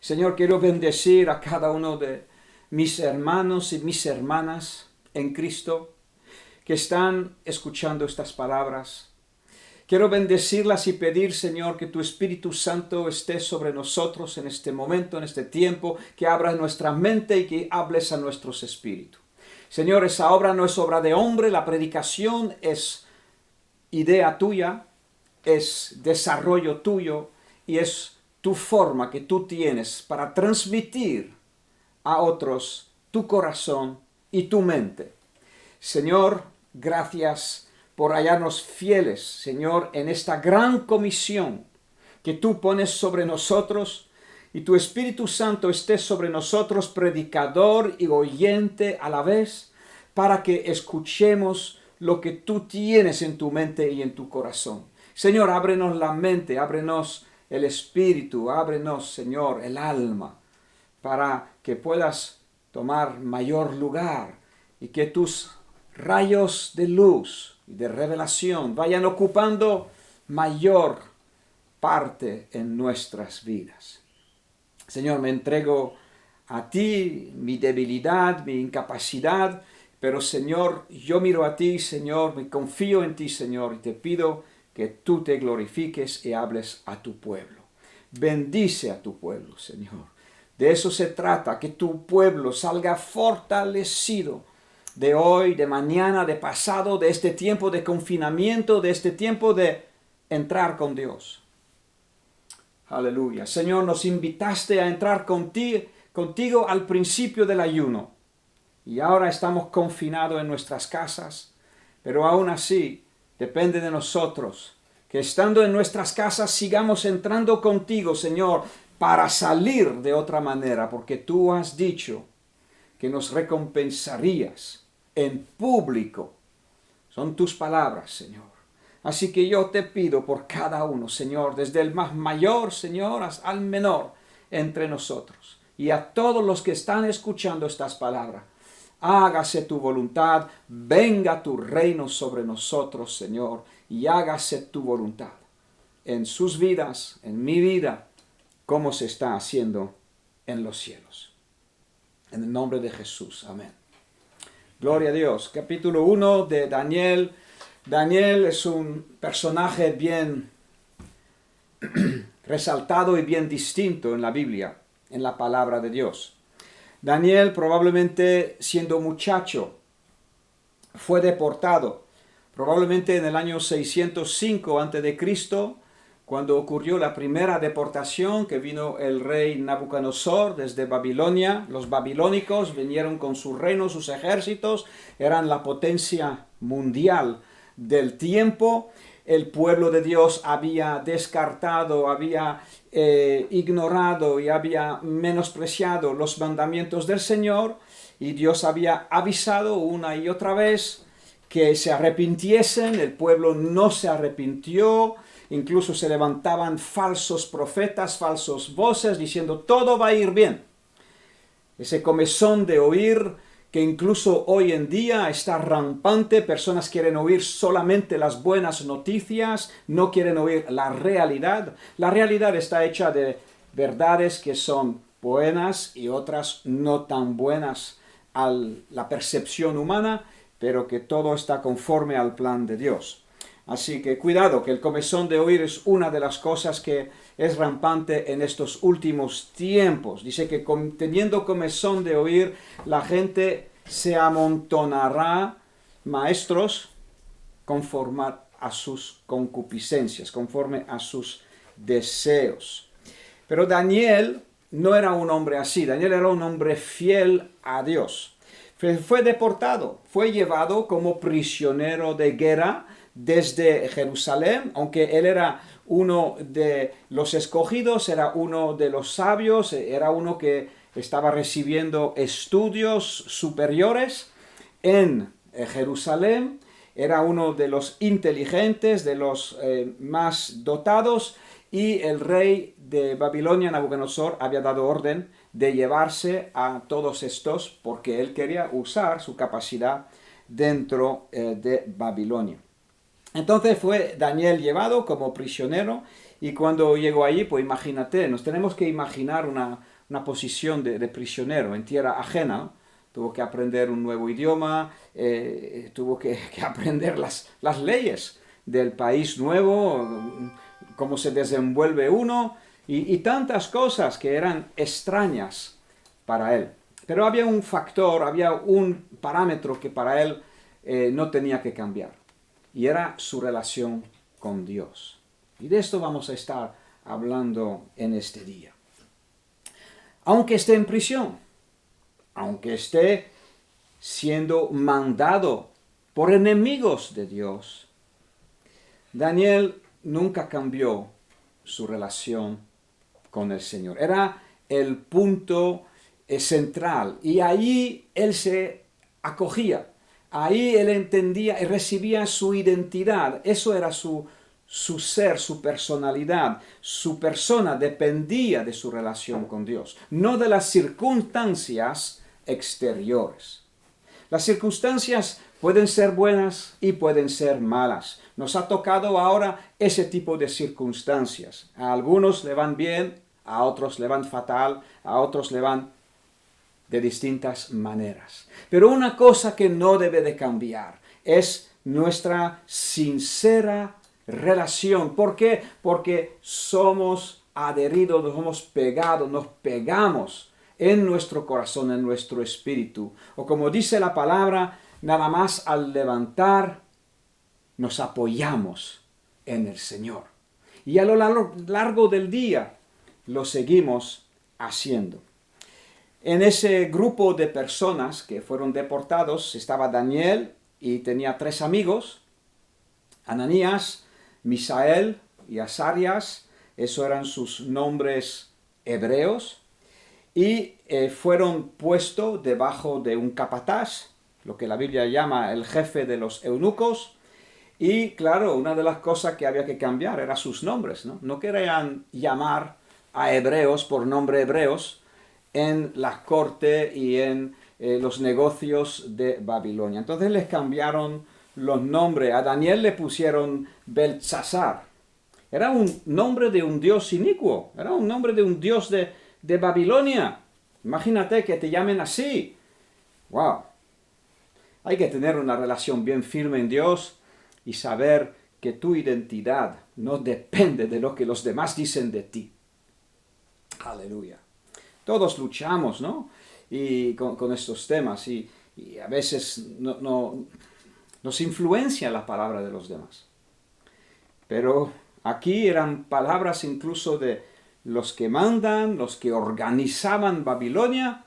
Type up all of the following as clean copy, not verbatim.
Señor, quiero bendecir a cada uno de mis hermanos y mis hermanas en Cristo que están escuchando estas palabras. Quiero bendecirlas y pedir, Señor, que tu Espíritu Santo esté sobre nosotros en este momento, en este tiempo, que abras nuestra mente y que hables a nuestros espíritus. Señor, esa obra no es obra de hombre, la predicación es idea tuya, es desarrollo tuyo y es tu forma que tú tienes para transmitir a otros tu corazón y tu mente. Señor, gracias por hallarnos fieles, Señor, en esta gran comisión que tú pones sobre nosotros y tu Espíritu Santo esté sobre nosotros, predicador y oyente a la vez, para que escuchemos lo que tú tienes en tu mente y en tu corazón. Señor, ábrenos la mente, ábrenos el espíritu, ábrenos, Señor, el alma, para que puedas tomar mayor lugar y que tus rayos de luz y de revelación vayan ocupando mayor parte en nuestras vidas. Señor, me entrego a ti, mi debilidad, mi incapacidad, pero Señor, yo miro a ti, Señor, me confío en ti, Señor, y te pido que tú te glorifiques y hables a tu pueblo. Bendice a tu pueblo, Señor. De eso se trata, que tu pueblo salga fortalecido de hoy, de mañana, de pasado, de este tiempo de confinamiento, de este tiempo de entrar con Dios. Aleluya. Señor, nos invitaste a entrar contigo al principio del ayuno. Y ahora estamos confinados en nuestras casas, pero aún así depende de nosotros que estando en nuestras casas sigamos entrando contigo, Señor, para salir de otra manera, porque tú has dicho que nos recompensarías en público. Son tus palabras, Señor. Así que yo te pido por cada uno, Señor, desde el más mayor, Señor, hasta el menor entre nosotros, y a todos los que están escuchando estas palabras. Hágase tu voluntad, venga tu reino sobre nosotros, Señor, y hágase tu voluntad en sus vidas, en mi vida, como se está haciendo en los cielos. En el nombre de Jesús, amén. Gloria a Dios. Capítulo 1 de Daniel. Daniel es un personaje bien resaltado y bien distinto en la Biblia, en la palabra de Dios. Daniel, probablemente siendo muchacho, fue deportado, probablemente en el año 605 a.C., cuando ocurrió la primera deportación, que vino el rey Nabucodonosor desde Babilonia. Los babilónicos vinieron con su reino, sus ejércitos, eran la potencia mundial del tiempo. El pueblo de Dios había descartado, había ignorado y había menospreciado los mandamientos del Señor, y Dios había avisado una y otra vez que se arrepintiesen. El pueblo no se arrepintió, incluso se levantaban falsos profetas, falsos voces diciendo todo va a ir bien. Ese comezón de oír que incluso hoy en día está rampante. Personas quieren oír solamente las buenas noticias, no quieren oír la realidad. La realidad está hecha de verdades que son buenas y otras no tan buenas a la percepción humana, pero que todo está conforme al plan de Dios. Así que cuidado, que el comezón de oír es una de las cosas que es rampante en estos últimos tiempos. Dice que teniendo comezón de oír, la gente se amontonará maestros conforme a sus concupiscencias, conforme a sus deseos. Pero Daniel no era un hombre así. Daniel era un hombre fiel a Dios. Fue deportado, fue llevado como prisionero de guerra desde Jerusalén, aunque él era uno de los escogidos, era uno de los sabios, era uno que estaba recibiendo estudios superiores en Jerusalén, era uno de los inteligentes, de los más dotados, y el rey de Babilonia, Nabucodonosor, había dado orden de llevarse a todos estos porque él quería usar su capacidad dentro de Babilonia. Entonces fue Daniel llevado como prisionero, y cuando llegó allí, pues imagínate, nos tenemos que imaginar una posición de prisionero en tierra ajena, ¿no? Tuvo que aprender un nuevo idioma, tuvo que aprender las leyes del país nuevo, cómo se desenvuelve uno, y tantas cosas que eran extrañas para él. Pero había un factor, había un parámetro que para él no tenía que cambiar, y era su relación con Dios. Y de esto vamos a estar hablando en este día. Aunque esté en prisión, aunque esté siendo mandado por enemigos de Dios, Daniel nunca cambió su relación con el Señor. Era el punto central, y allí él se acogía, ahí él entendía y recibía su identidad. Eso era su ser, su personalidad. Su persona dependía de su relación con Dios, no de las circunstancias exteriores. Las circunstancias pueden ser buenas y pueden ser malas. Nos ha tocado ahora ese tipo de circunstancias. A algunos le van bien, a otros le van fatal, a otros le van de distintas maneras. Pero una cosa que no debe de cambiar es nuestra sincera relación. ¿Por qué? Porque somos adheridos, nos hemos pegado, nos pegamos en nuestro corazón, en nuestro espíritu. O como dice la palabra, nada más al levantar, nos apoyamos en el Señor. Y a lo largo del día lo seguimos haciendo. En ese grupo de personas que fueron deportados estaba Daniel y tenía 3 amigos, Ananías, Misael y Azarias. Esos eran sus nombres hebreos. Y fueron puestos debajo de un capataz, lo que la Biblia llama el jefe de los eunucos. Y claro, una de las cosas que había que cambiar eran sus nombres, ¿no? No querían llamar a hebreos por nombre hebreos en la corte y en los negocios de Babilonia. Entonces les cambiaron los nombres. A Daniel le pusieron Beltsasar. Era un nombre de un dios inicuo, era un nombre de un dios de Babilonia. Imagínate que te llamen así. ¡Wow! Hay que tener una relación bien firme en Dios y saber que tu identidad no depende de lo que los demás dicen de ti. Aleluya. Todos luchamos, ¿no? Y con estos temas y a veces nos influencia la palabra de los demás. Pero aquí eran palabras incluso de los que mandan, los que organizaban Babilonia,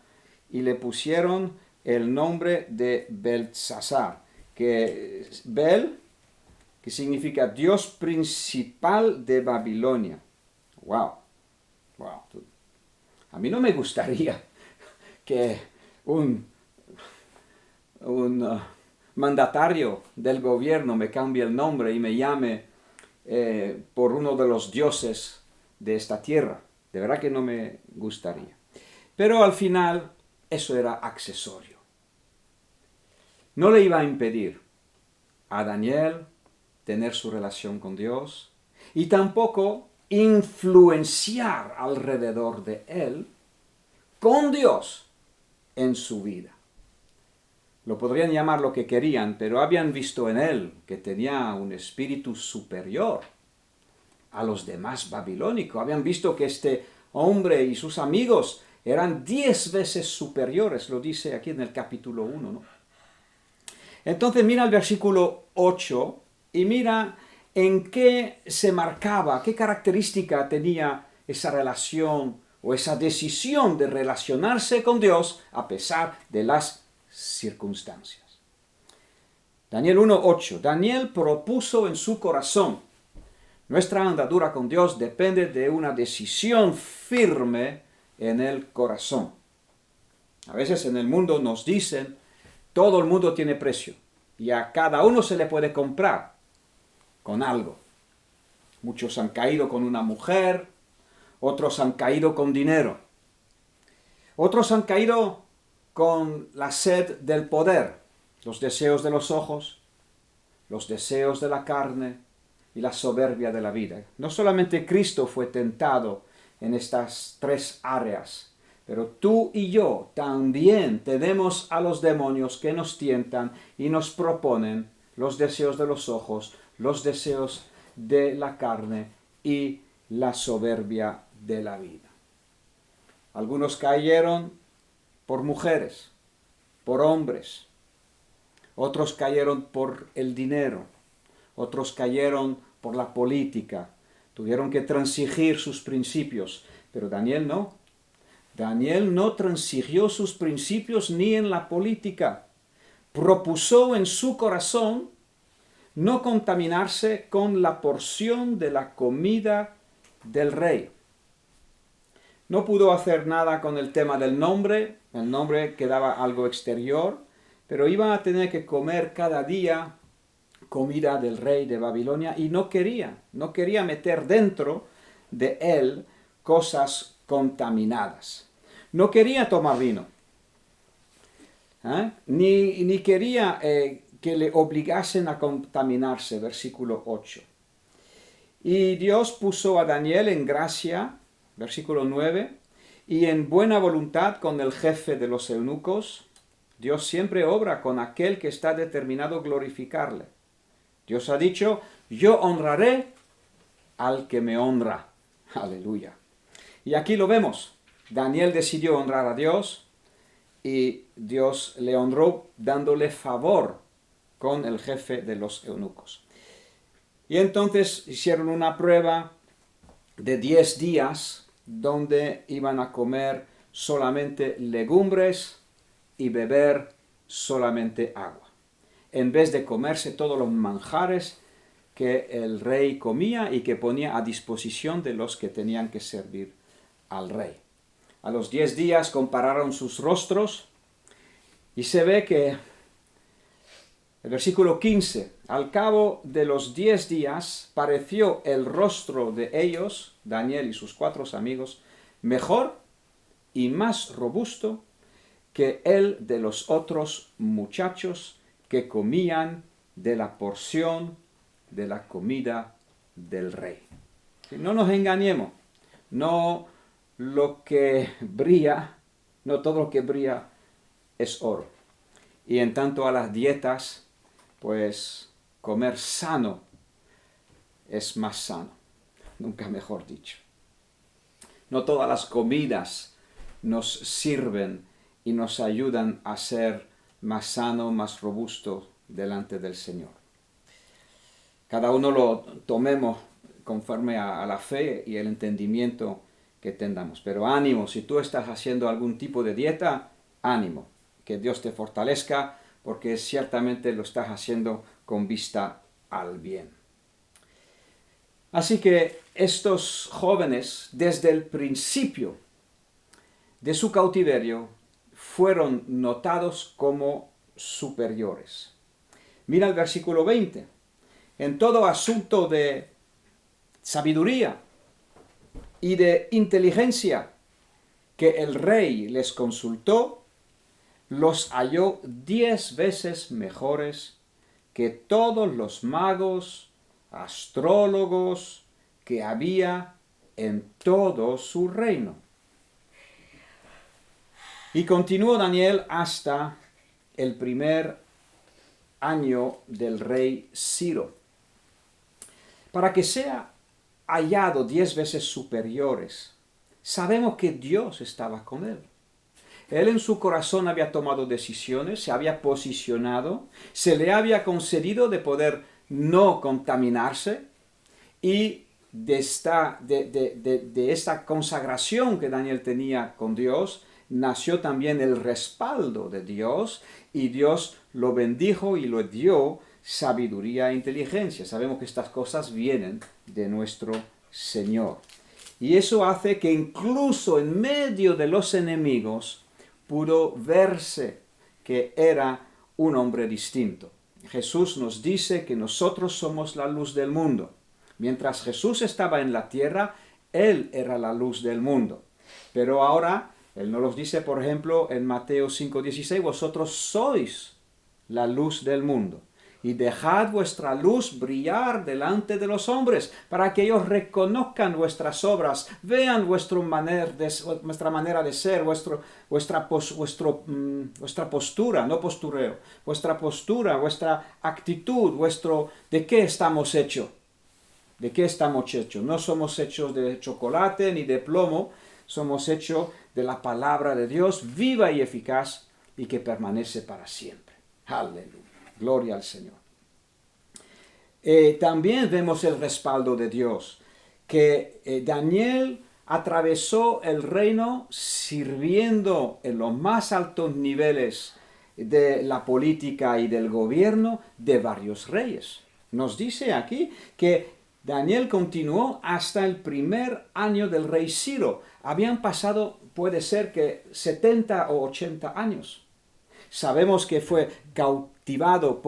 y le pusieron el nombre de Beltsasar, que significa Dios principal de Babilonia. ¡Wow! ¡Wow! A mí no me gustaría que un mandatario del gobierno me cambie el nombre y me llame por uno de los dioses de esta tierra. De verdad que no me gustaría. Pero al final eso era accesorio. No le iba a impedir a Daniel tener su relación con Dios y tampoco influenciar alrededor de él con Dios en su vida. Lo podrían llamar lo que querían, pero habían visto en él que tenía un espíritu superior a los demás babilónicos. Habían visto que este hombre y sus amigos eran 10 veces superiores, lo dice aquí en el capítulo 1, ¿no? Entonces mira el versículo 8 y mira en qué se marcaba, qué característica tenía esa relación o esa decisión de relacionarse con Dios a pesar de las circunstancias. Daniel 1:8. Daniel propuso en su corazón: nuestra andadura con Dios depende de una decisión firme en el corazón. A veces en el mundo nos dicen, todo el mundo tiene precio y a cada uno se le puede comprar con algo. Muchos han caído con una mujer, otros han caído con dinero, otros han caído con la sed del poder, los deseos de los ojos, los deseos de la carne y la soberbia de la vida. No solamente Cristo fue tentado en estas 3 áreas, Pero tú y yo también tenemos a los demonios que nos tientan y nos proponen los deseos de los ojos, los deseos de la carne y la soberbia de la vida. Algunos cayeron por mujeres, por hombres, otros cayeron por el dinero, otros cayeron por la política, tuvieron que transigir sus principios, pero Daniel no. Daniel no transigió sus principios ni en la política. Propuso en su corazón no contaminarse con la porción de la comida del rey. No pudo hacer nada con el tema del nombre, el nombre quedaba algo exterior, pero iba a tener que comer cada día comida del rey de Babilonia y no quería meter dentro de él cosas contaminadas. No quería tomar vino, ni quería que le obligasen a contaminarse, versículo 8. Y Dios puso a Daniel en gracia, versículo 9, y en buena voluntad con el jefe de los eunucos. Dios siempre obra con aquel que está determinado a glorificarle. Dios ha dicho, yo honraré al que me honra. Aleluya. Y aquí lo vemos. Daniel decidió honrar a Dios y Dios le honró dándole favor con el jefe de los eunucos. Y entonces hicieron una prueba de 10 días donde iban a comer solamente legumbres y beber solamente agua, en vez de comerse todos los manjares que el rey comía y que ponía a disposición de los que tenían que servir al rey. A los 10 días compararon sus rostros y se ve que el versículo 15, al cabo de los 10 días pareció el rostro de ellos, Daniel y sus 4 amigos, mejor y más robusto que el de los otros muchachos que comían de la porción de la comida del rey. No nos engañemos, no lo que brilla, no todo lo que brilla es oro. Y en tanto a las dietas, pues comer sano es más sano, nunca mejor dicho. No todas las comidas nos sirven y nos ayudan a ser más sano, más robusto delante del Señor. Cada uno lo tomemos conforme a la fe y el entendimiento que tengamos. Pero ánimo, si tú estás haciendo algún tipo de dieta, ánimo, que Dios te fortalezca, porque ciertamente lo estás haciendo con vista al bien. Así que estos jóvenes, desde el principio de su cautiverio, fueron notados como superiores. Mira el versículo 20. En todo asunto de sabiduría y de inteligencia que el rey les consultó, los halló 10 veces mejores que todos los magos, astrólogos que había en todo su reino. Y continuó Daniel hasta el primer año del rey Ciro. Para que sea hallado 10 veces superiores, sabemos que Dios estaba con él. Él en su corazón había tomado decisiones, se había posicionado, se le había concedido de poder no contaminarse, y de esta consagración que Daniel tenía con Dios, nació también el respaldo de Dios, y Dios lo bendijo y lo dio sabiduría e inteligencia. Sabemos que estas cosas vienen de nuestro Señor. Y eso hace que incluso en medio de los enemigos pudo verse que era un hombre distinto. Jesús nos dice que nosotros somos la luz del mundo. Mientras Jesús estaba en la tierra, Él era la luz del mundo. Pero ahora, Él nos lo dice, por ejemplo, en Mateo 5:16, vosotros sois la luz del mundo. y dejad vuestra luz brillar delante de los hombres, para que ellos reconozcan vuestras obras, vean vuestra manera de ser, vuestra postura, no postureo, vuestra postura, vuestra actitud, de qué estamos hechos. ¿De qué estamos hechos? No somos hechos de chocolate ni de plomo, somos hechos de la palabra de Dios, viva y eficaz, y que permanece para siempre. Aleluya. Gloria al Señor. También vemos el respaldo de Dios, que Daniel atravesó el reino sirviendo en los más altos niveles de la política y del gobierno de varios reyes. Nos dice aquí que Daniel continuó hasta el primer año del rey Ciro. Habían pasado, puede ser que 70 o 80 años. Sabemos que fue capturado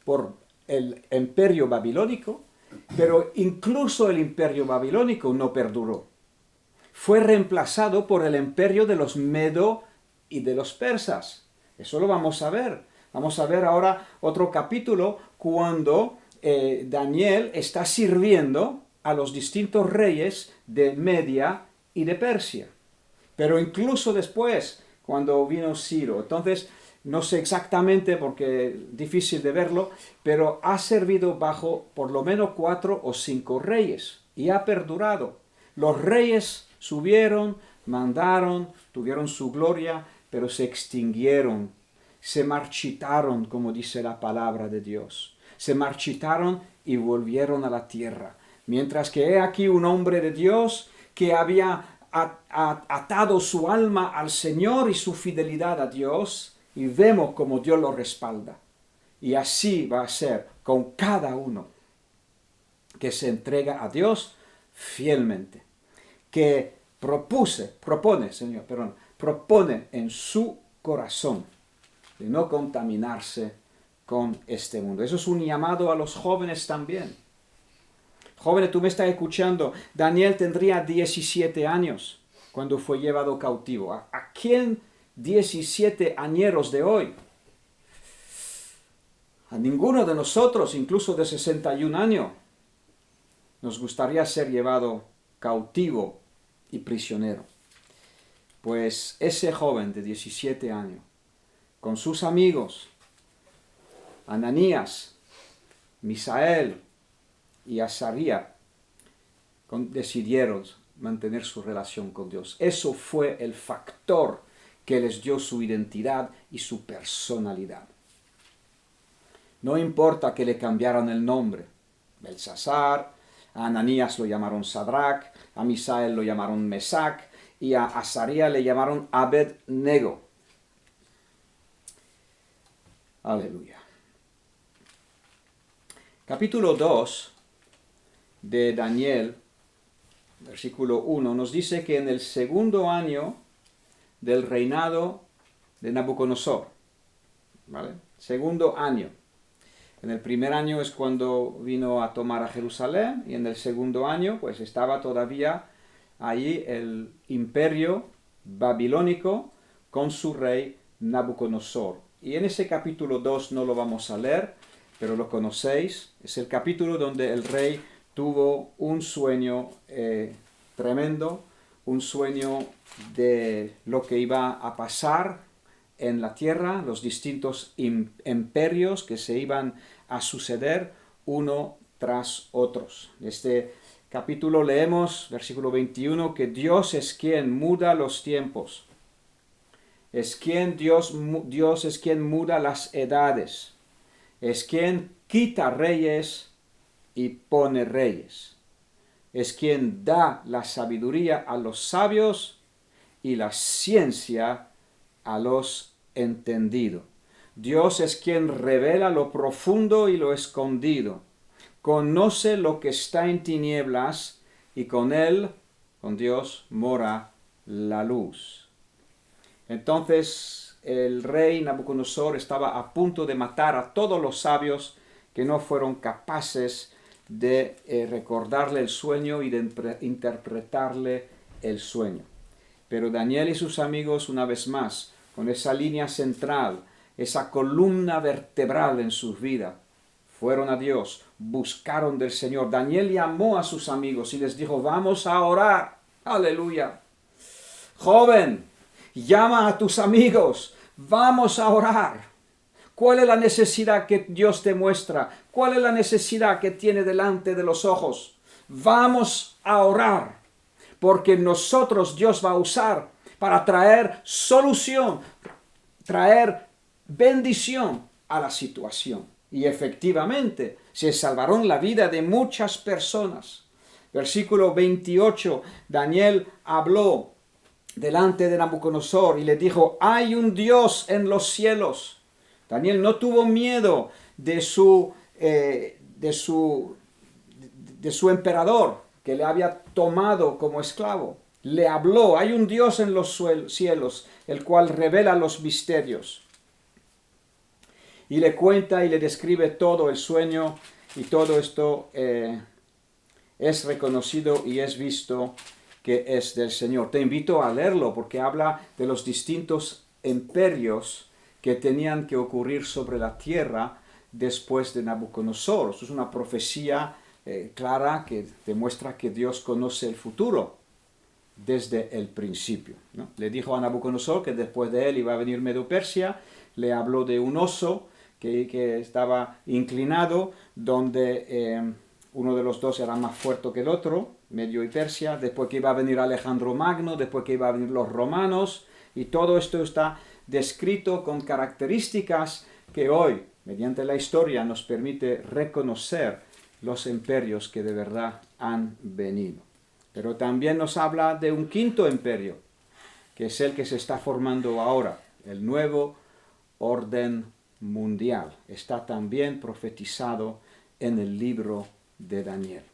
por el imperio babilónico, pero incluso el imperio babilónico no perduró. Fue reemplazado por el imperio de los Medo y de los persas. Eso lo vamos a ver. Vamos a ver ahora otro capítulo cuando Daniel está sirviendo a los distintos reyes de Media y de Persia. Pero incluso después, cuando vino Ciro, entonces no sé exactamente porque es difícil de verlo, pero ha servido bajo por lo menos 4 o 5 reyes y ha perdurado. Los reyes subieron, mandaron, tuvieron su gloria, pero se extinguieron, se marchitaron, como dice la palabra de Dios. Se marchitaron y volvieron a la tierra. Mientras que he aquí un hombre de Dios que había atado su alma al Señor y su fidelidad a Dios, y vemos como Dios lo respalda. Y así va a ser con cada uno que se entrega a Dios fielmente, que propone en su corazón de no contaminarse con este mundo. Eso es un llamado a los jóvenes también. Jóvenes, tú me estás escuchando. Daniel tendría 17 años cuando fue llevado cautivo. ¿A quién 17 añeros de hoy? A ninguno de nosotros, incluso de 61 años, nos gustaría ser llevado cautivo y prisionero. Pues ese joven de 17 años, con sus amigos, Ananías, Misael y Azarías, decidieron mantener su relación con Dios. Eso fue el factor que les dio su identidad y su personalidad. No importa que le cambiaran el nombre. Belsasar, a Ananías lo llamaron Sadrach, a Misael lo llamaron Mesac y a Azarías le llamaron Abed-Nego. Aleluya. Capítulo 2 de Daniel, versículo 1, nos dice que en el segundo año del reinado de Nabucodonosor, ¿vale? Segundo año. En el primer año es cuando vino a tomar a Jerusalén, y en el segundo año pues estaba todavía allí el imperio babilónico con su rey Nabucodonosor. Y en ese capítulo 2 no lo vamos a leer, pero lo conocéis. Es el capítulo donde el rey tuvo un sueño tremendo, un sueño de lo que iba a pasar en la tierra, los distintos imperios que se iban a suceder uno tras otros. En este capítulo leemos, versículo 21, que Dios es quien muda los tiempos. Dios es quien muda las edades. Es quien quita reyes y pone reyes. Es quien da la sabiduría a los sabios y la ciencia a los entendidos. Dios es quien revela lo profundo y lo escondido. Conoce lo que está en tinieblas y con él, con Dios, mora la luz. Entonces el rey Nabucodonosor estaba a punto de matar a todos los sabios que no fueron capaces de recordarle el sueño y de interpretarle el sueño. Pero Daniel y sus amigos, una vez más, con esa línea central esa columna vertebral en sus vidas. Fueron a Dios, buscaron del Señor. Daniel llamó a sus amigos y les dijo, vamos a orar. Aleluya. Joven, llama a tus amigos, vamos a orar. ¿Cuál es la necesidad que Dios te muestra? ¿Cuál es la necesidad que tiene delante de los ojos? Vamos a orar, porque nosotros Dios va a usar para traer solución, traer bendición a la situación. Y efectivamente, se salvaron la vida de muchas personas. Versículo 28, Daniel habló delante de Nabucodonosor y le dijo, hay un Dios en los cielos. Daniel no tuvo miedo de su emperador, que le había tomado como esclavo. Le habló, hay un Dios en los cielos, el cual revela los misterios. Y le cuenta y le describe todo el sueño, y todo esto es reconocido y es visto que es del Señor. Te invito a leerlo porque habla de los distintos imperios que tenían que ocurrir sobre la tierra después de Nabucodonosor. Eso es una profecía clara que demuestra que Dios conoce el futuro desde el principio, ¿no? Le dijo a Nabucodonosor que después de él iba a venir Medo-Persia, le habló de un oso que estaba inclinado, donde uno de los dos era más fuerte que el otro, Medio y Persia, después que iba a venir Alejandro Magno, después que iban a venir los romanos, y todo esto está descrito con características que hoy, mediante la historia, nos permite reconocer los imperios que de verdad han venido. Pero también nos habla de un quinto imperio, que es el que se está formando ahora, el nuevo orden mundial. Está también profetizado en el libro de Daniel.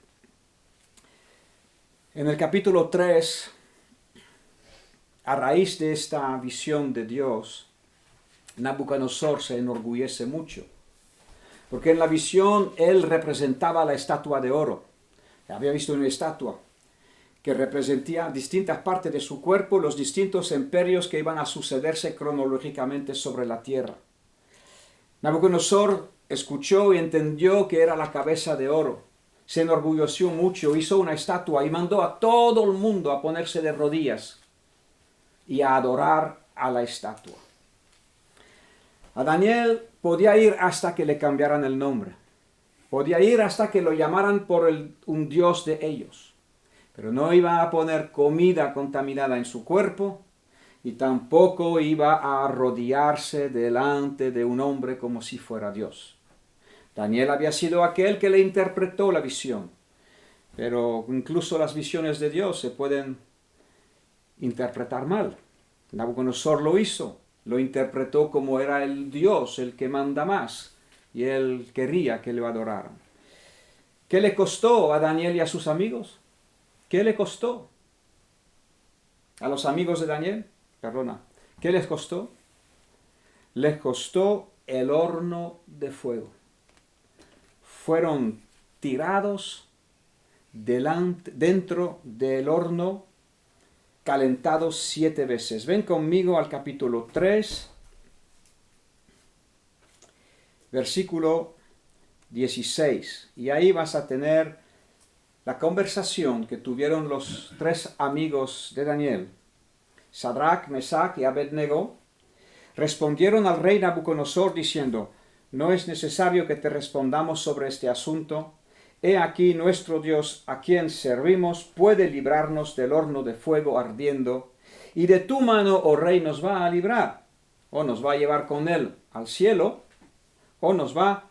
En el capítulo 3, a raíz de esta visión de Dios, Nabucodonosor se enorgullece mucho, porque en la visión él representaba la estatua de oro. Había visto una estatua que representaba distintas partes de su cuerpo, los distintos imperios que iban a sucederse cronológicamente sobre la tierra. Nabucodonosor escuchó y entendió que era la cabeza de oro. Se enorgulleció mucho, hizo una estatua y mandó a todo el mundo a ponerse de rodillas y a adorar a la estatua. A Daniel podía ir hasta que le cambiaran el nombre. Podía ir hasta que lo llamaran por un dios de ellos. Pero no iba a poner comida contaminada en su cuerpo y tampoco iba a arrodillarse delante de un hombre como si fuera Dios. Daniel había sido aquel que le interpretó la visión. Pero incluso las visiones de Dios se pueden interpretar mal. Nabucodonosor lo hizo. Lo interpretó como era el Dios, el que manda más, y él quería que lo adoraran. ¿Qué le costó a Daniel y a sus amigos? ¿Qué le costó? A los amigos de Daniel, ¿qué les costó? Les costó el horno de fuego. Fueron tirados dentro del horno, calentados 7 veces. Ven conmigo al capítulo 3, versículo 16. Y ahí vas a tener la conversación que tuvieron los 3 amigos de Daniel, Sadrach, Mesach y Abednego. Respondieron al rey Nabucodonosor diciendo, no es necesario que te respondamos sobre este asunto. He aquí nuestro Dios, a quien servimos, puede librarnos del horno de fuego ardiendo, y de tu mano, oh rey, nos va a librar, o nos va a llevar con él al cielo, o nos va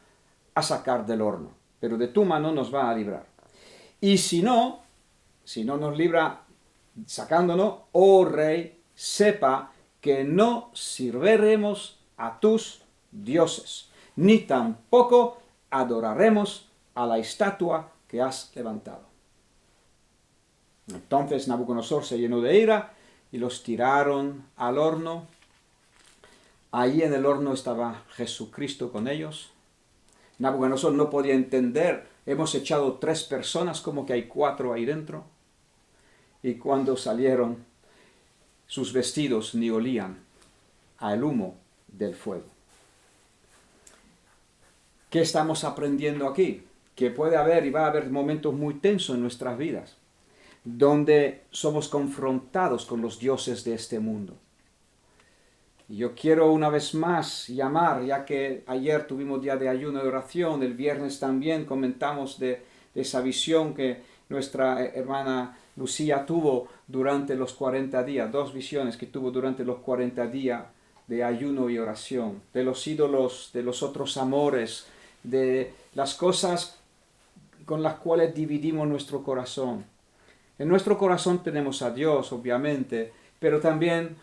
a sacar del horno, pero de tu mano nos va a librar. Y si no nos libra sacándonos, oh rey, sepa que no serviremos a tus dioses, ni tampoco adoraremos a la estatua que has levantado. Entonces Nabucodonosor se llenó de ira y los tiraron al horno. Ahí en el horno estaba Jesucristo con ellos. Nabucodonosor no podía entender, hemos echado 3 personas, como que hay 4 ahí dentro. Y cuando salieron, sus vestidos ni olían al humo del fuego. ¿Qué estamos aprendiendo aquí? Que puede haber y va a haber momentos muy tensos en nuestras vidas, donde somos confrontados con los dioses de este mundo. Y yo quiero una vez más llamar, ya que ayer tuvimos día de ayuno y oración, el viernes también comentamos de esa visión que nuestra hermana Lucía tuvo durante los 40 días, 2 visiones que tuvo durante los 40 días de ayuno y oración, de los ídolos, de los otros amores, de las cosas con las cuales dividimos nuestro corazón. En nuestro corazón tenemos a Dios, obviamente, pero también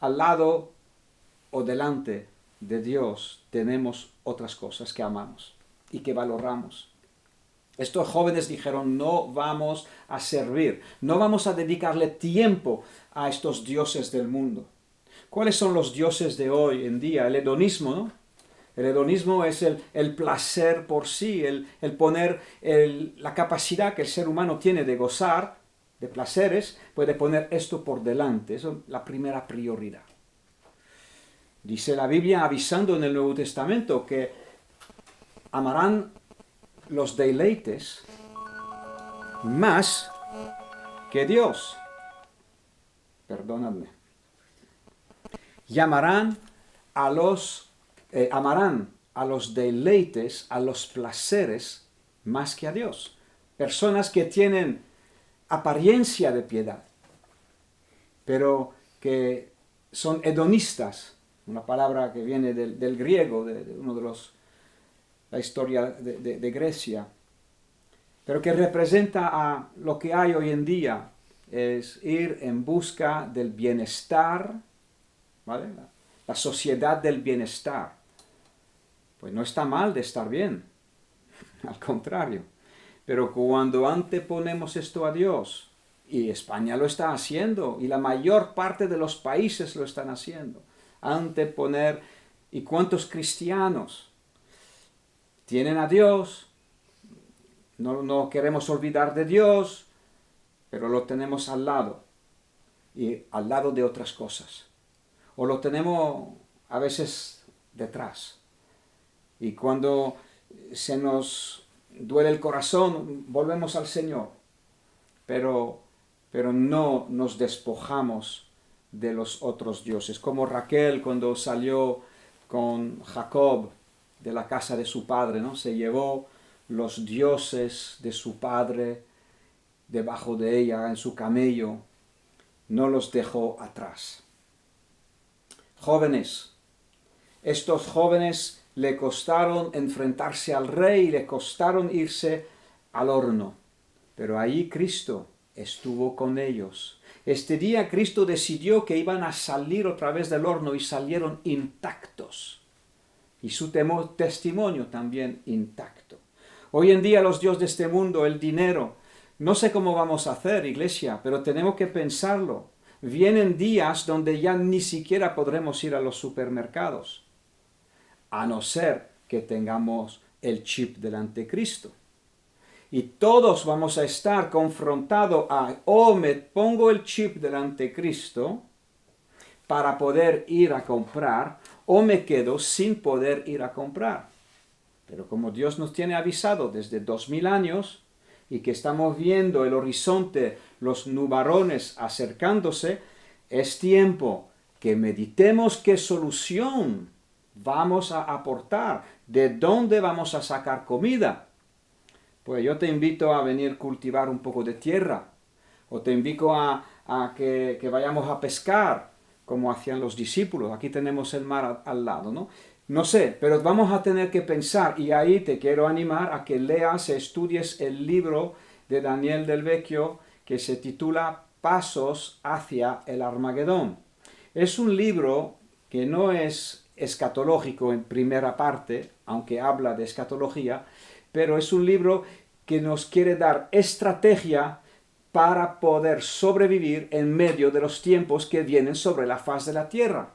al lado o delante de Dios tenemos otras cosas que amamos y que valoramos. Estos jóvenes dijeron, no vamos a servir, no vamos a dedicarle tiempo a estos dioses del mundo. ¿Cuáles son los dioses de hoy en día? El hedonismo, ¿no? El hedonismo es el placer por sí, el poner la capacidad que el ser humano tiene de gozar de placeres, puede poner esto por delante. Eso es la primera prioridad. Dice la Biblia avisando en el Nuevo Testamento que amarán los deleites más que Dios. Perdóname. Amarán a los deleites, a los placeres, más que a Dios. Personas que tienen apariencia de piedad, pero que son hedonistas, una palabra que viene del griego, de uno de la historia de Grecia, pero que representa a lo que hay hoy en día, es ir en busca del bienestar, ¿vale? La sociedad del bienestar. Pues no está mal de estar bien, al contrario. Pero cuando anteponemos esto a Dios, y España lo está haciendo, y la mayor parte de los países lo están haciendo, anteponer, ¿y cuántos cristianos tienen a Dios? No queremos olvidar de Dios, pero lo tenemos al lado, y al lado de otras cosas. O lo tenemos a veces detrás. Y cuando se nos duele el corazón, volvemos al Señor. Pero no nos despojamos de los otros dioses. Como Raquel cuando salió con Jacob de la casa de su padre, ¿no? Se llevó los dioses de su padre debajo de ella, en su camello. No los dejó atrás. Jóvenes, estos jóvenes le costaron enfrentarse al rey, le costaron irse al horno, pero ahí Cristo estuvo con ellos. Este día Cristo decidió que iban a salir otra vez del horno y salieron intactos. Y su testimonio también intacto. Hoy en día los dioses de este mundo, el dinero, no sé cómo vamos a hacer, iglesia, pero tenemos que pensarlo. Vienen días donde ya ni siquiera podremos ir a los supermercados, a no ser que tengamos el chip del anticristo. Y todos vamos a estar confrontados a, me pongo el chip del anticristo para poder ir a comprar, o me quedo sin poder ir a comprar. Pero como Dios nos tiene avisado desde 2000 años, y que estamos viendo el horizonte, los nubarrones acercándose, es tiempo que meditemos qué solución vamos a aportar, de dónde vamos a sacar comida. Pues yo te invito a venir a cultivar un poco de tierra, o te invito a que vayamos a pescar, como hacían los discípulos. Aquí tenemos el mar al lado, ¿no? No sé, pero vamos a tener que pensar, y ahí te quiero animar a que leas, estudies el libro de Daniel Del Vecchio que se titula Pasos hacia el Armagedón. Es un libro que no es escatológico en primera parte, aunque habla de escatología, pero es un libro que nos quiere dar estrategia para poder sobrevivir en medio de los tiempos que vienen sobre la faz de la tierra.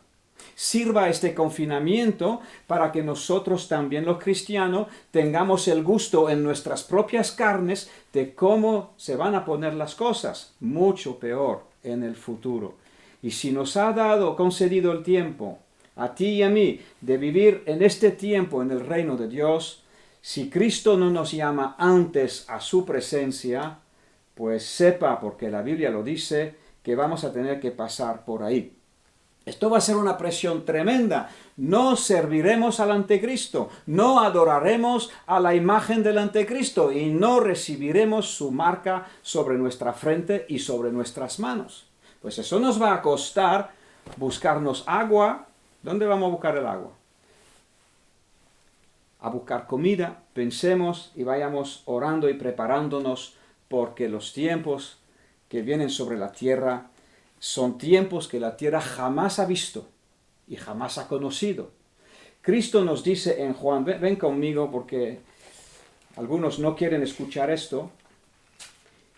Sirva este confinamiento para que nosotros también los cristianos tengamos el gusto en nuestras propias carnes de cómo se van a poner las cosas, mucho peor en el futuro. Y si nos ha concedido el tiempo a ti y a mí, de vivir en este tiempo en el reino de Dios, si Cristo no nos llama antes a su presencia, pues sepa, porque la Biblia lo dice, que vamos a tener que pasar por ahí. Esto va a ser una presión tremenda. No serviremos al anticristo, no adoraremos a la imagen del anticristo y no recibiremos su marca sobre nuestra frente y sobre nuestras manos. Pues eso nos va a costar buscarnos agua. ¿Dónde vamos a buscar el agua? A buscar comida. Pensemos y vayamos orando y preparándonos, porque los tiempos que vienen sobre la tierra son tiempos que la tierra jamás ha visto y jamás ha conocido. Cristo nos dice en Juan, ven conmigo, porque algunos no quieren escuchar esto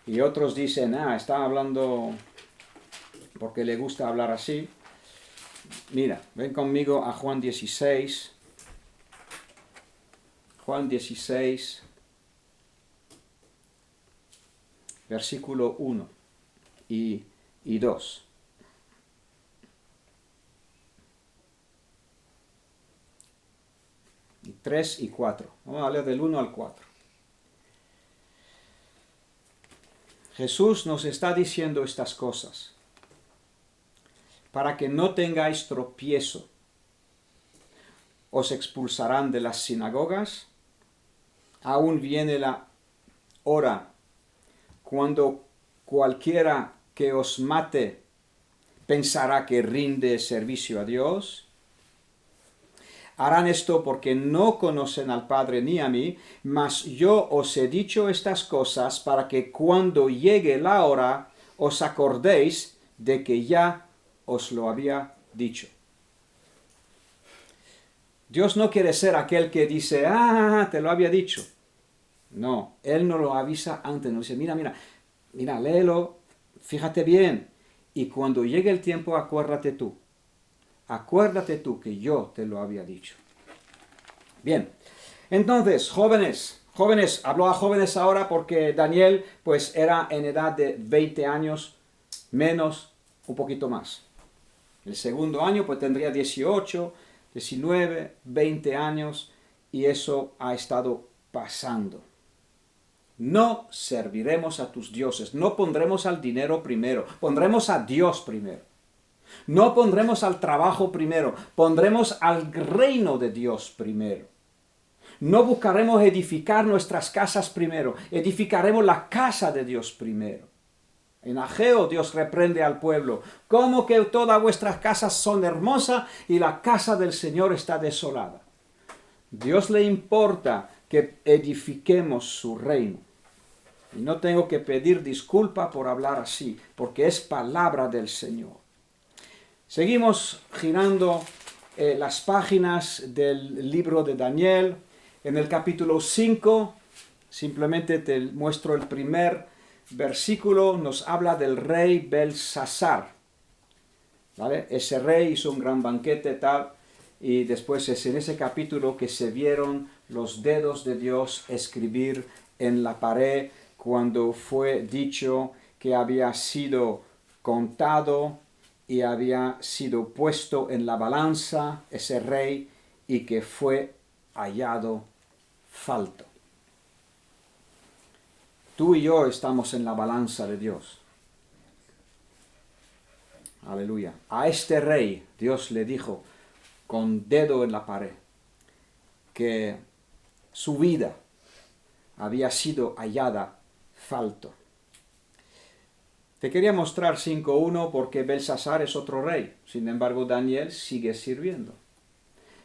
y otros dicen, está hablando porque le gusta hablar así. Mira, ven conmigo a Juan 16. Juan 16, versículo 1 y 2. Y 3 y 4. Vamos a leer del 1 al 4. Jesús nos está diciendo estas cosas para que no tengáis tropiezo. Os expulsarán de las sinagogas. Aún viene la hora cuando cualquiera que os mate pensará que rinde servicio a Dios. Harán esto porque no conocen al Padre ni a mí, mas yo os he dicho estas cosas para que cuando llegue la hora os acordéis de que ya os lo había dicho. Dios no quiere ser aquel que dice, te lo había dicho. No, Él nos lo avisa antes, nos dice, mira, léelo, fíjate bien, y cuando llegue el tiempo acuérdate tú que yo te lo había dicho. Bien, entonces, jóvenes, hablo a jóvenes ahora porque Daniel pues era en edad de 20 años, menos, un poquito más. El segundo año pues tendría 18, 19, 20 años, y eso ha estado pasando. No serviremos a tus dioses, no pondremos al dinero primero, pondremos a Dios primero. No pondremos al trabajo primero, pondremos al reino de Dios primero. No buscaremos edificar nuestras casas primero, edificaremos la casa de Dios primero. En Ageo Dios reprende al pueblo, ¿cómo que todas vuestras casas son hermosas y la casa del Señor está desolada? Dios le importa que edifiquemos su reino. Y no tengo que pedir disculpa por hablar así, porque es palabra del Señor. Seguimos girando las páginas del libro de Daniel. En el capítulo 5, simplemente te muestro el primer versículo, nos habla del rey Belsasar. ¿Vale? Ese rey hizo un gran banquete tal, y después es en ese capítulo que se vieron los dedos de Dios escribir en la pared cuando fue dicho que había sido contado y había sido puesto en la balanza ese rey y que fue hallado falto. Tú y yo estamos en la balanza de Dios. Aleluya. A este rey Dios le dijo con dedo en la pared que su vida había sido hallada falto. Te quería mostrar 5.1 porque Belsasar es otro rey. Sin embargo, Daniel sigue sirviendo.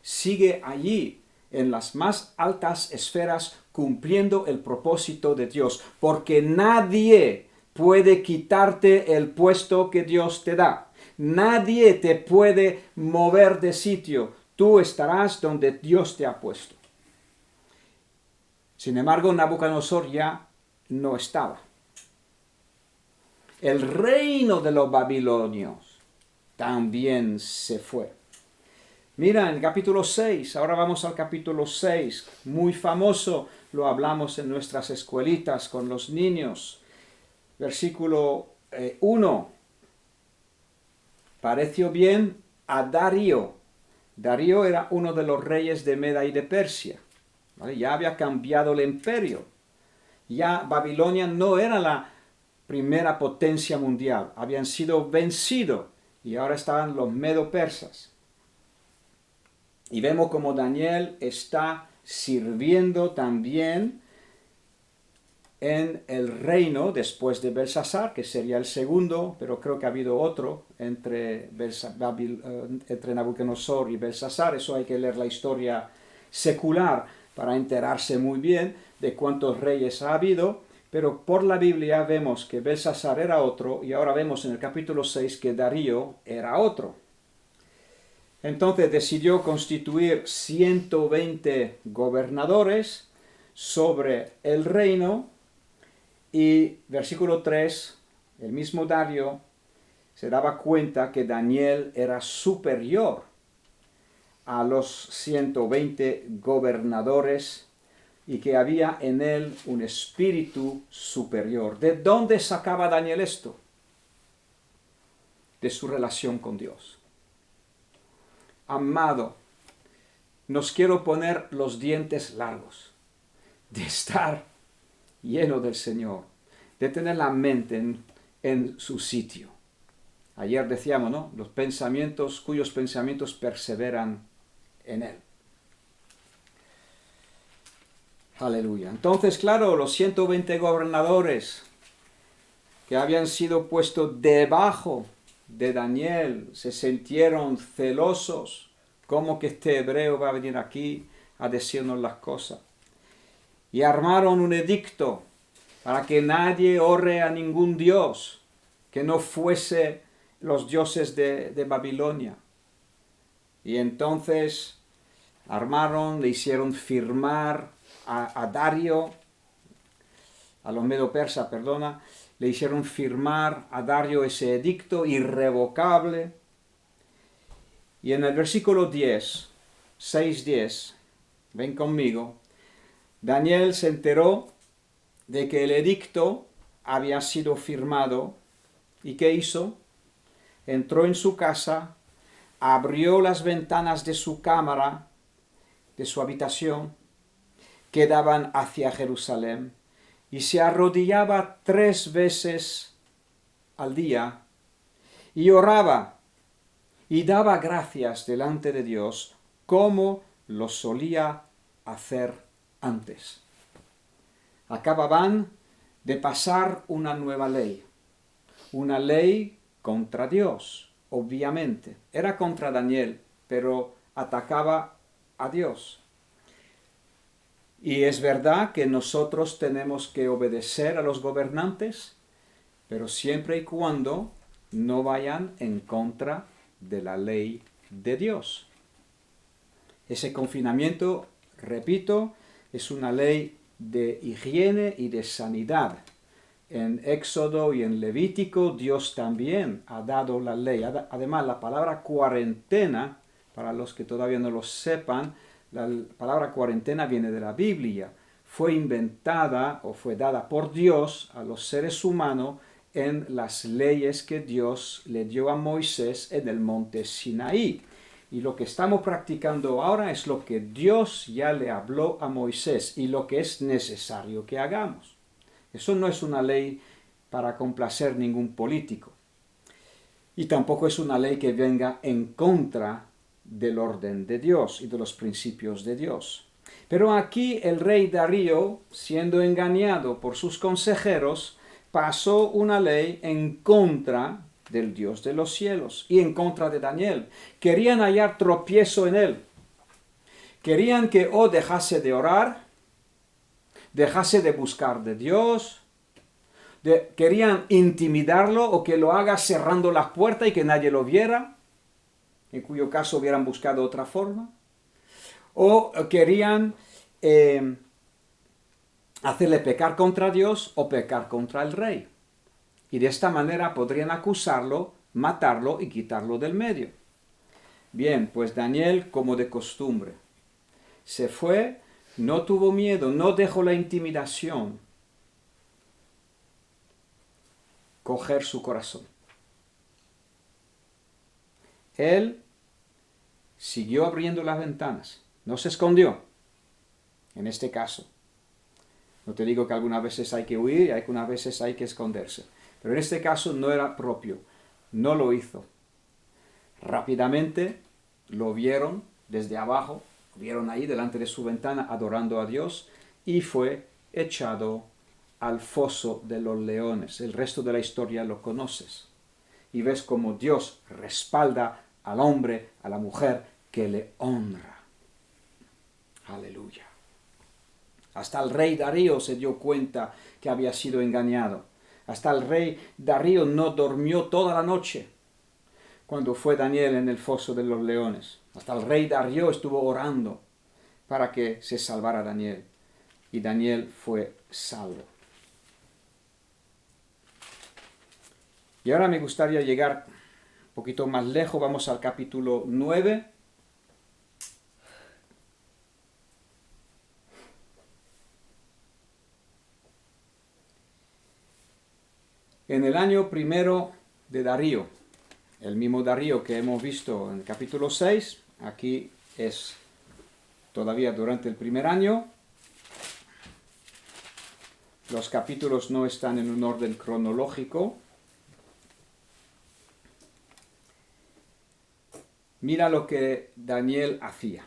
Sigue allí en las más altas esferas cumpliendo el propósito de Dios. Porque nadie puede quitarte el puesto que Dios te da. Nadie te puede mover de sitio. Tú estarás donde Dios te ha puesto. Sin embargo, Nabucodonosor ya no estaba. El reino de los babilonios también se fue. Mira, en el capítulo 6, ahora vamos al capítulo 6, muy famoso, lo hablamos en nuestras escuelitas con los niños. Versículo 1. Pareció bien a Darío Darío era uno de los reyes de Meda y de Persia. ¿Vale? Ya había cambiado el imperio. Ya Babilonia no era la primera potencia mundial. Habían sido vencidos y ahora estaban los medo-persas. Y vemos como Daniel está sirviendo también en el reino después de Belsasar, que sería el segundo, pero creo que ha habido otro entre Nabucodonosor y Belsasar. Eso hay que leer la historia secular para enterarse muy bien de cuántos reyes ha habido, pero por la Biblia vemos que Belsasar era otro y ahora vemos en el capítulo 6 que Darío era otro. Entonces decidió constituir 120 gobernadores sobre el reino. Y versículo 3, el mismo Darío se daba cuenta que Daniel era superior a los 120 gobernadores y que había en él un espíritu superior. ¿De dónde sacaba Daniel esto? De su relación con Dios. Amado, nos quiero poner los dientes largos de estar lleno del Señor, de tener la mente en su sitio. Ayer decíamos, ¿no? Los pensamientos, cuyos pensamientos perseveran en Él. Aleluya. Entonces, claro, los 120 gobernadores que habían sido puestos debajo de Daniel se sintieron celosos. ¿Cómo que este hebreo va a venir aquí a decirnos las cosas? Y armaron un edicto para que nadie ore a ningún dios que no fuese los dioses de Babilonia. Y entonces le hicieron firmar a Darío, a los medo-persas, le hicieron firmar a Darío ese edicto irrevocable. Y en el versículo 10, 6:10, ven conmigo, Daniel se enteró de que el edicto había sido firmado. ¿Y qué hizo? Entró en su casa, abrió las ventanas de su cámara, de su habitación, que daban hacia Jerusalén, y se arrodillaba 3 veces al día, y oraba, y daba gracias delante de Dios, como lo solía hacer antes. Acababan de pasar una nueva ley contra Dios, obviamente. Era contra Daniel, pero atacaba a Dios. Y es verdad que nosotros tenemos que obedecer a los gobernantes, pero siempre y cuando no vayan en contra de la ley de Dios. Ese confinamiento, repito, es una ley de higiene y de sanidad. En Éxodo y en Levítico Dios también ha dado la ley. Además, la palabra cuarentena, para los que todavía no lo sepan, la palabra cuarentena viene de la Biblia. Fue inventada o fue dada por Dios a los seres humanos en las leyes que Dios le dio a Moisés en el monte Sinaí. Y lo que estamos practicando ahora es lo que Dios ya le habló a Moisés y lo que es necesario que hagamos. Eso no es una ley para complacer ningún político. Y tampoco es una ley que venga en contra del orden de Dios y de los principios de Dios. Pero aquí el rey Darío, siendo engañado por sus consejeros, pasó una ley en contra del Dios de los cielos y en contra de Daniel. Querían hallar tropiezo en él. Querían que o dejase de orar, dejase de buscar de Dios, querían intimidarlo o que lo haga cerrando las puertas y que nadie lo viera, en cuyo caso hubieran buscado otra forma, o querían hacerle pecar contra Dios o pecar contra el rey. Y de esta manera podrían acusarlo, matarlo y quitarlo del medio. Bien, pues Daniel, como de costumbre, se fue, no tuvo miedo, no dejó la intimidación coger su corazón. Él siguió abriendo las ventanas, no se escondió, en este caso. No te digo que algunas veces hay que huir y algunas veces hay que esconderse, pero en este caso no era propio, no lo hizo. Rápidamente lo vieron desde abajo, lo vieron ahí delante de su ventana adorando a Dios y fue echado al foso de los leones. El resto de la historia lo conoces. Y ves cómo Dios respalda al hombre, a la mujer que le honra. Aleluya. Hasta el rey Darío se dio cuenta que había sido engañado. Hasta el rey Darío no durmió toda la noche cuando fue Daniel en el foso de los leones. Hasta el rey Darío estuvo orando para que se salvara Daniel. Y Daniel fue salvo. Y ahora me gustaría llegar un poquito más lejos. Vamos al capítulo 9. En el año primero de Darío, el mismo Darío que hemos visto en el capítulo 6, aquí es todavía durante el primer año. Los capítulos no están en un orden cronológico. Mira lo que Daniel hacía.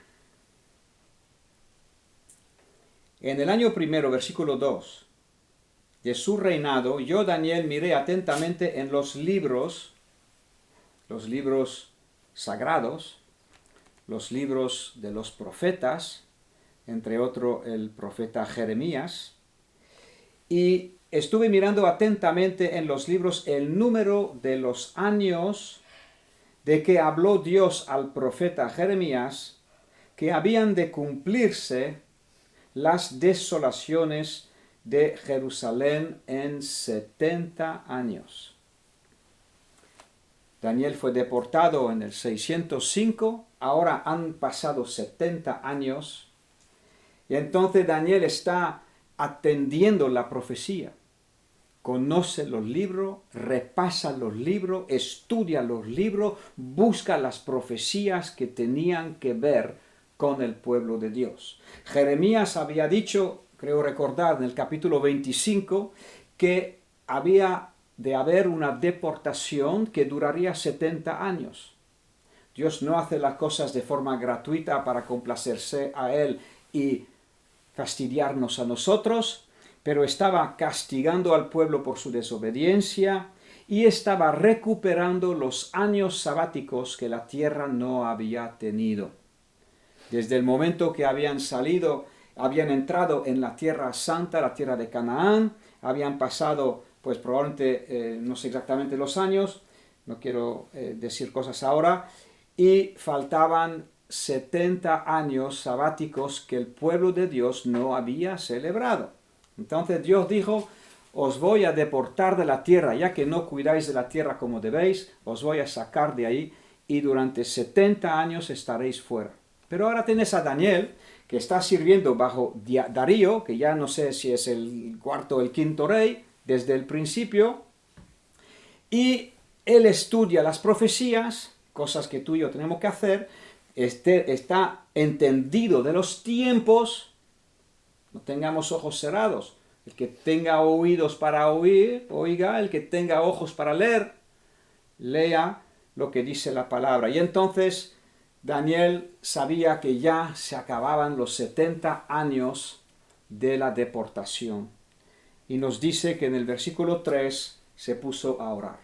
En el año primero, versículo 2, de su reinado, yo, Daniel, miré atentamente en los libros sagrados, los libros de los profetas, entre otros el profeta Jeremías, y estuve mirando atentamente en los libros el número de los años de que habló Dios al profeta Jeremías, que habían de cumplirse las desolaciones de Jerusalén en 70 años. Daniel fue deportado en el 605, ahora han pasado 70 años, y entonces Daniel está atendiendo la profecía. Conoce los libros, repasa los libros, estudia los libros, busca las profecías que tenían que ver con el pueblo de Dios. Jeremías había dicho, creo recordar, en el capítulo 25, que había de haber una deportación que duraría 70 años. Dios no hace las cosas de forma gratuita para complacerse a Él y fastidiarnos a nosotros, pero estaba castigando al pueblo por su desobediencia y estaba recuperando los años sabáticos que la tierra no había tenido. Desde el momento que habían entrado en la tierra santa, la tierra de Canaán, habían pasado, pues probablemente, no sé exactamente los años, no quiero decir cosas ahora, y faltaban 70 años sabáticos que el pueblo de Dios no había celebrado. Entonces Dios dijo, os voy a deportar de la tierra, ya que no cuidáis de la tierra como debéis, os voy a sacar de ahí y durante 70 años estaréis fuera. Pero ahora tienes a Daniel, que está sirviendo bajo Darío, que ya no sé si es el cuarto o el quinto rey, desde el principio, y él estudia las profecías, cosas que tú y yo tenemos que hacer, está entendido de los tiempos. No tengamos ojos cerrados. El que tenga oídos para oír, oiga. El que tenga ojos para leer, lea lo que dice la palabra. Y entonces Daniel sabía que ya se acababan los 70 años de la deportación. Y nos dice que en el versículo 3 se puso a orar.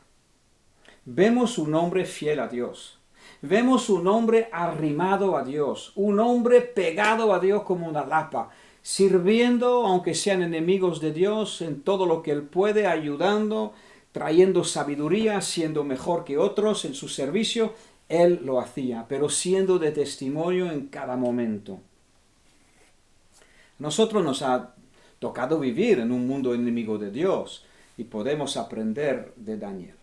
Vemos un hombre fiel a Dios. Vemos un hombre arrimado a Dios. Un hombre pegado a Dios como una lapa, sirviendo, aunque sean enemigos de Dios, en todo lo que Él puede, ayudando, trayendo sabiduría, siendo mejor que otros en su servicio. Él lo hacía, pero siendo de testimonio en cada momento. Nosotros nos ha tocado vivir en un mundo enemigo de Dios y podemos aprender de Daniel.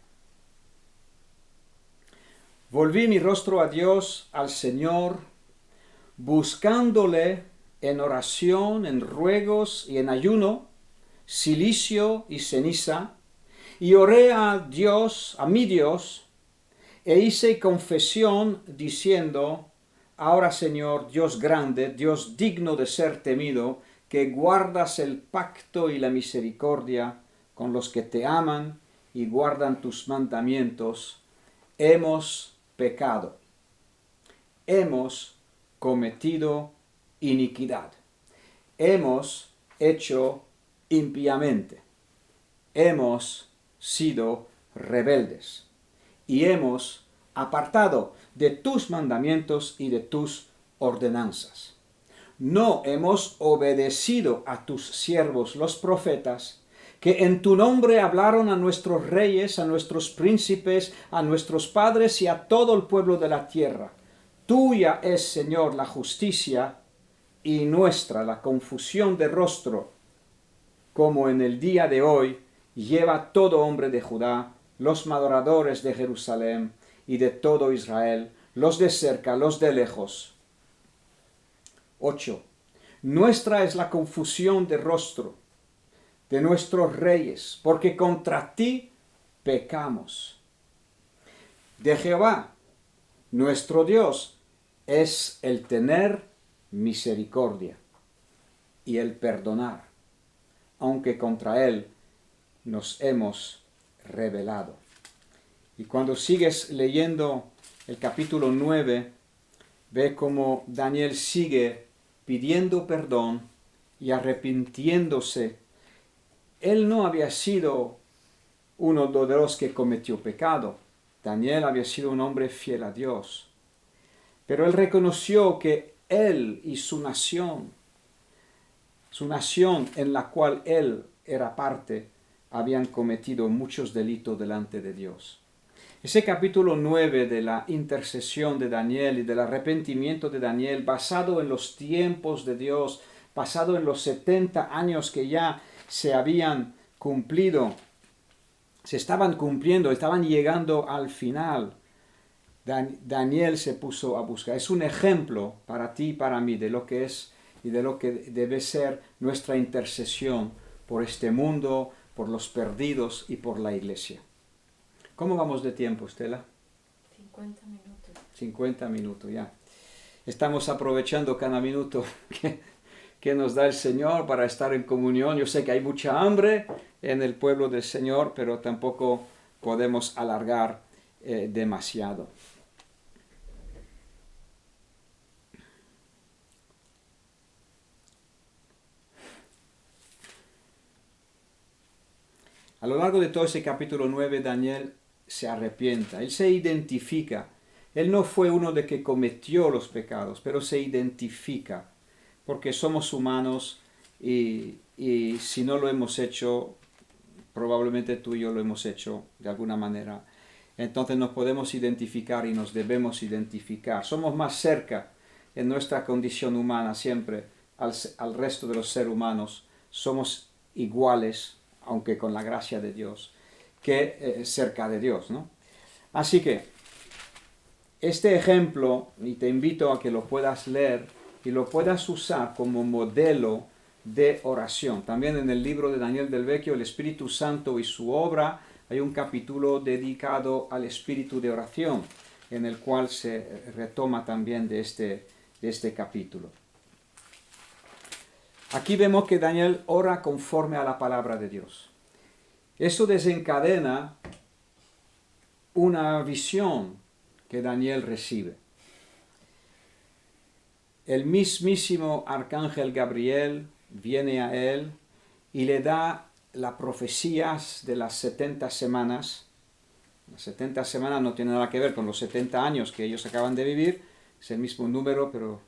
Volví mi rostro a Dios, al Señor, buscándole en oración, en ruegos y en ayuno, cilicio y ceniza, y oré a Dios, a mi Dios, e hice confesión diciendo, ahora, Señor, Dios grande, Dios digno de ser temido, que guardas el pacto y la misericordia con los que te aman y guardan tus mandamientos, hemos pecado, hemos cometido iniquidad, hemos hecho impíamente, hemos sido rebeldes y hemos apartado de tus mandamientos y de tus ordenanzas. No hemos obedecido a tus siervos los profetas, que en tu nombre hablaron a nuestros reyes, a nuestros príncipes, a nuestros padres y a todo el pueblo de la tierra. Tuya es, Señor, la justicia y nuestra la confusión de rostro, como en el día de hoy lleva todo hombre de Judá, los adoradores de Jerusalén y de todo Israel, los de cerca, los de lejos. 8. Nuestra es la confusión de rostro de nuestros reyes, porque contra ti pecamos. De Jehová, nuestro Dios, es el tener misericordia y el perdonar, aunque contra él nos hemos rebelado. Y cuando sigues leyendo el capítulo 9, ve cómo Daniel sigue pidiendo perdón y arrepintiéndose. Él no había sido uno de los que cometió pecado. Daniel había sido un hombre fiel a Dios. Pero él reconoció que él y su nación en la cual él era parte, habían cometido muchos delitos delante de Dios. Ese capítulo 9 de la intercesión de Daniel y del arrepentimiento de Daniel, basado en los tiempos de Dios, basado en los 70 años que ya se habían cumplido, se estaban cumpliendo, estaban llegando al final. Daniel se puso a buscar. Es un ejemplo para ti y para mí de lo que es y de lo que debe ser nuestra intercesión por este mundo, por los perdidos y por la iglesia. ¿Cómo vamos de tiempo, Estela? 50 minutos. 50 minutos, ya. Estamos aprovechando cada minuto que nos da el Señor para estar en comunión. Yo sé que hay mucha hambre en el pueblo del Señor, pero tampoco podemos alargar demasiado. A lo largo de todo ese capítulo 9, Daniel se arrepienta, él se identifica. Él no fue uno de que cometió los pecados, pero se identifica, porque somos humanos y si no lo hemos hecho, probablemente tú y yo lo hemos hecho de alguna manera. Entonces nos podemos identificar y nos debemos identificar. Somos más cerca en nuestra condición humana siempre al resto de los seres humanos. Somos iguales, aunque con la gracia de Dios, que cerca de Dios, ¿no? Así que este ejemplo, y te invito a que lo puedas leer y lo puedas usar como modelo de oración. También en el libro de Daniel del Vecchio, el Espíritu Santo y su obra, hay un capítulo dedicado al espíritu de oración, en el cual se retoma también de este capítulo. Aquí vemos que Daniel ora conforme a la palabra de Dios. Eso desencadena una visión que Daniel recibe. El mismísimo arcángel Gabriel viene a él y le da las profecías de las 70 semanas. Las 70 semanas no tienen nada que ver con los 70 años que ellos acaban de vivir, es el mismo número, pero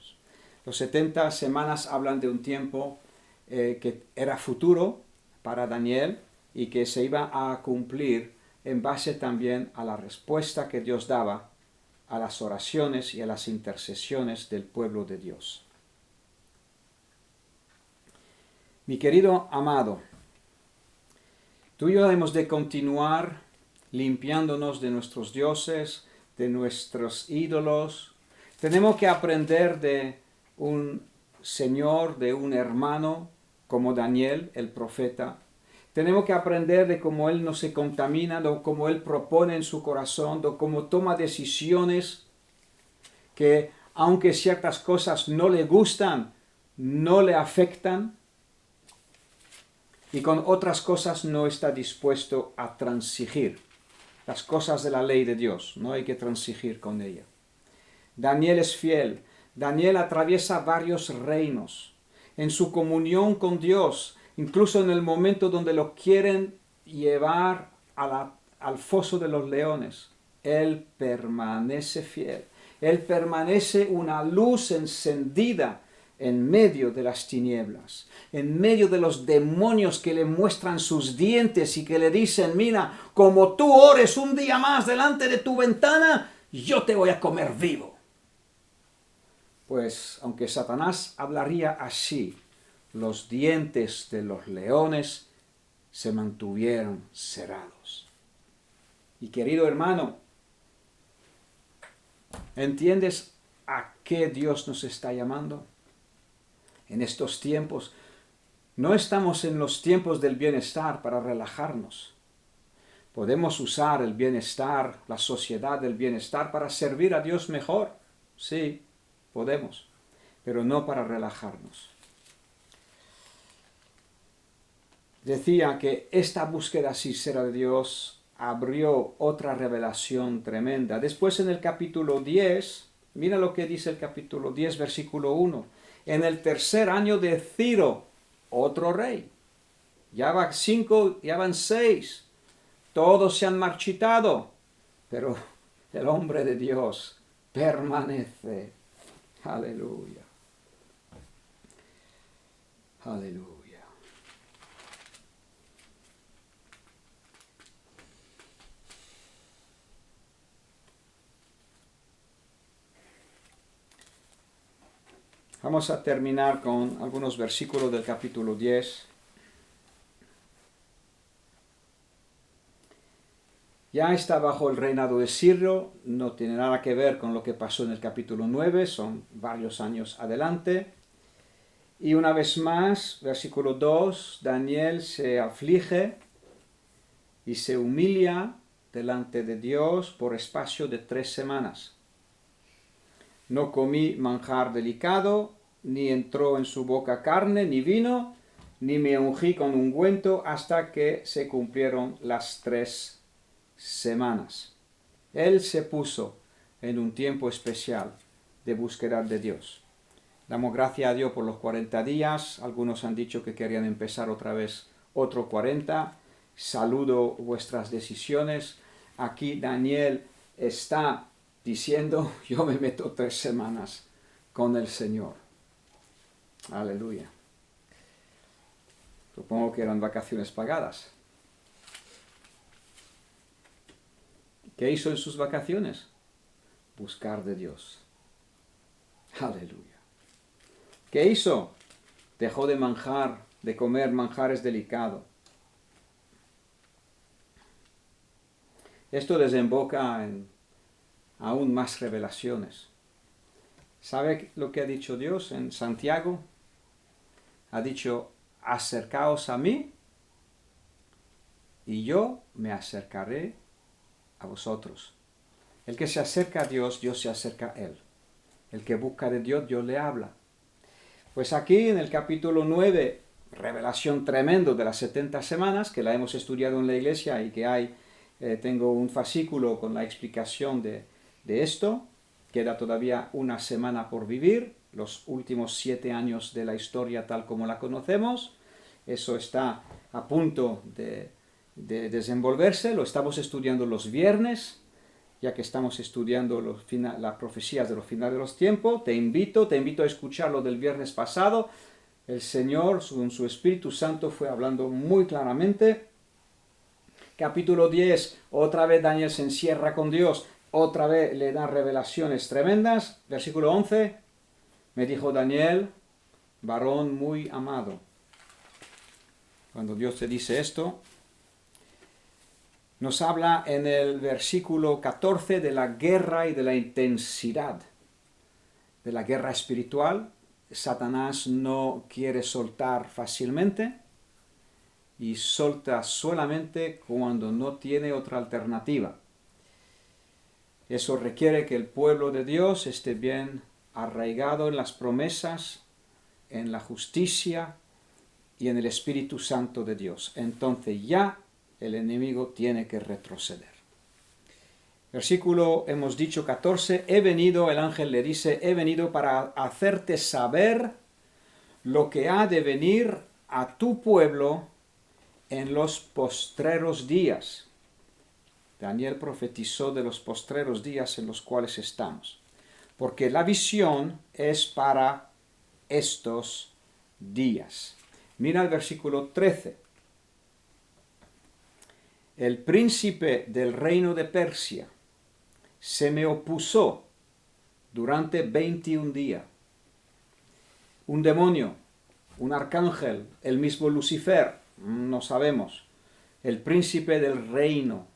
los 70 semanas hablan de un tiempo que era futuro para Daniel y que se iba a cumplir en base también a la respuesta que Dios daba a las oraciones y a las intercesiones del pueblo de Dios. Mi querido amado, tú y yo hemos de continuar limpiándonos de nuestros dioses, de nuestros ídolos. Tenemos que aprender de un Señor, de un hermano como Daniel, el profeta. Tenemos que aprender de cómo Él no se contamina, de cómo Él propone en su corazón, de cómo toma decisiones que aunque ciertas cosas no le gustan, no le afectan, y con otras cosas no está dispuesto a transigir. Las cosas de la ley de Dios, no hay que transigir con ella. Daniel es fiel. Daniel atraviesa varios reinos. En su comunión con Dios, incluso en el momento donde lo quieren llevar al foso de los leones, él permanece fiel. Él permanece una luz encendida en medio de las tinieblas, en medio de los demonios que le muestran sus dientes y que le dicen, mira, como tú ores un día más delante de tu ventana, yo te voy a comer vivo. Pues aunque Satanás hablaría así, los dientes de los leones se mantuvieron cerrados. Y querido hermano, ¿entiendes a qué Dios nos está llamando? En estos tiempos, no estamos en los tiempos del bienestar para relajarnos. Podemos usar el bienestar, la sociedad del bienestar para servir a Dios mejor. Sí, podemos, pero no para relajarnos. Decía que esta búsqueda sincera de Dios abrió otra revelación tremenda. Después en el capítulo 10, mira lo que dice el capítulo 10, versículo 1. En el tercer año de Ciro, otro rey. Ya van 5, ya van 6. Todos se han marchitado, pero el hombre de Dios permanece. Aleluya. Aleluya. Vamos a terminar con algunos versículos del capítulo 10. Ya está bajo el reinado de Ciro, no tiene nada que ver con lo que pasó en el capítulo 9, son varios años adelante. Y una vez más, versículo 2, Daniel se aflige y se humilla delante de Dios por espacio de 3 semanas. No comí manjar delicado, ni entró en su boca carne, ni vino, ni me ungí con ungüento hasta que se cumplieron las 3 semanas. Él se puso en un tiempo especial de búsqueda de Dios. Damos gracias a Dios por los 40 días. Algunos han dicho que querían empezar otra vez otro 40. Saludo vuestras decisiones. Aquí Daniel está diciendo, yo me meto 3 semanas con el Señor. Aleluya. Supongo que eran vacaciones pagadas. ¿Qué hizo en sus vacaciones? Buscar de Dios. Aleluya. ¿Qué hizo? Dejó de comer manjares delicados. Esto desemboca en aún más revelaciones. ¿Sabe lo que ha dicho Dios en Santiago? Ha dicho, acercaos a mí y yo me acercaré a vosotros. El que se acerca a Dios, Dios se acerca a él. El que busca de Dios, Dios le habla. Pues aquí en el capítulo 9, revelación tremendo de las 70 semanas, que la hemos estudiado en la iglesia y que tengo un fascículo con la explicación de esto. Queda todavía una semana por vivir, los últimos 7 años de la historia tal como la conocemos. Eso está a punto de desenvolverse, lo estamos estudiando los viernes, ya que estamos estudiando las profecías de los finales de los tiempos. Te invito a escuchar lo del viernes pasado. El Señor, con su Espíritu Santo, fue hablando muy claramente. Capítulo 10, otra vez Daniel se encierra con Dios, otra vez le da revelaciones tremendas. Versículo 11, me dijo Daniel, varón muy amado. Cuando Dios te dice esto, nos habla en el versículo 14 de la guerra y de la intensidad de la guerra espiritual. Satanás no quiere soltar fácilmente y solta solamente cuando no tiene otra alternativa. Eso requiere que el pueblo de Dios esté bien arraigado en las promesas, en la justicia y en el Espíritu Santo de Dios. Entonces ya el enemigo tiene que retroceder. Versículo, hemos dicho 14, he venido, el ángel le dice, he venido para hacerte saber lo que ha de venir a tu pueblo en los postreros días. Daniel profetizó de los postreros días en los cuales estamos, porque la visión es para estos días. Mira el versículo 13. El príncipe del reino de Persia se me opuso durante 21 días. Un demonio, un arcángel, el mismo Lucifer, no sabemos, el príncipe del reino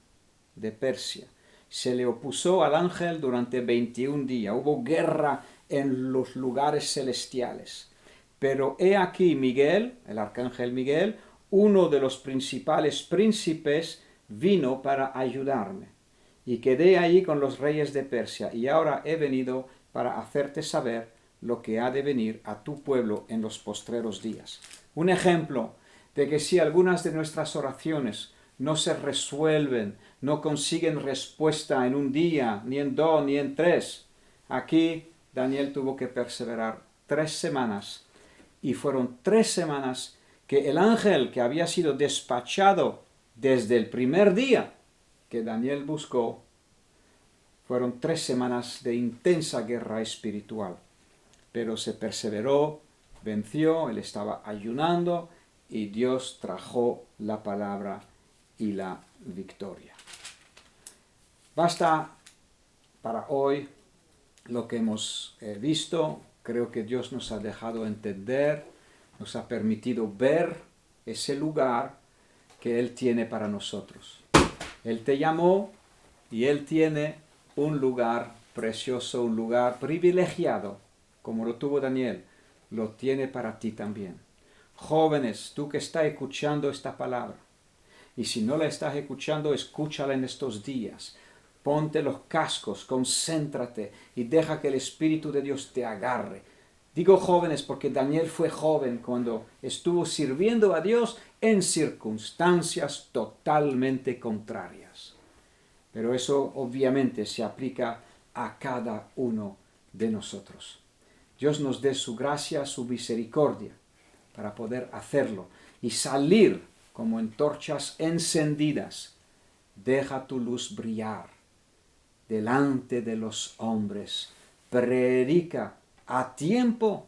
de Persia, se le opuso al ángel durante 21 días. Hubo guerra en los lugares celestiales. Pero he aquí Miguel, el arcángel Miguel, uno de los principales príncipes, vino para ayudarme. Y quedé allí con los reyes de Persia, y ahora he venido para hacerte saber lo que ha de venir a tu pueblo en los postreros días. Un ejemplo de que si algunas de nuestras oraciones no se resuelven, no consiguen respuesta en un día, ni en 2, ni en 3, aquí Daniel tuvo que perseverar 3 semanas, y fueron 3 semanas que el ángel que había sido despachado desde el primer día que Daniel buscó, fueron 3 semanas de intensa guerra espiritual. Pero se perseveró, venció, él estaba ayunando y Dios trajo la palabra y la victoria. Basta para hoy lo que hemos visto. Creo que Dios nos ha dejado entender, nos ha permitido ver ese lugar que Él tiene para nosotros. Él te llamó y Él tiene un lugar precioso, un lugar privilegiado, como lo tuvo Daniel, lo tiene para ti también. Jóvenes, tú que estás escuchando esta palabra, y si no la estás escuchando, escúchala en estos días. Ponte los cascos, concéntrate y deja que el Espíritu de Dios te agarre. Digo jóvenes porque Daniel fue joven cuando estuvo sirviendo a Dios en circunstancias totalmente contrarias. Pero eso obviamente se aplica a cada uno de nosotros. Dios nos dé su gracia, su misericordia para poder hacerlo y salir como antorchas encendidas. Deja tu luz brillar delante de los hombres. Predica a tiempo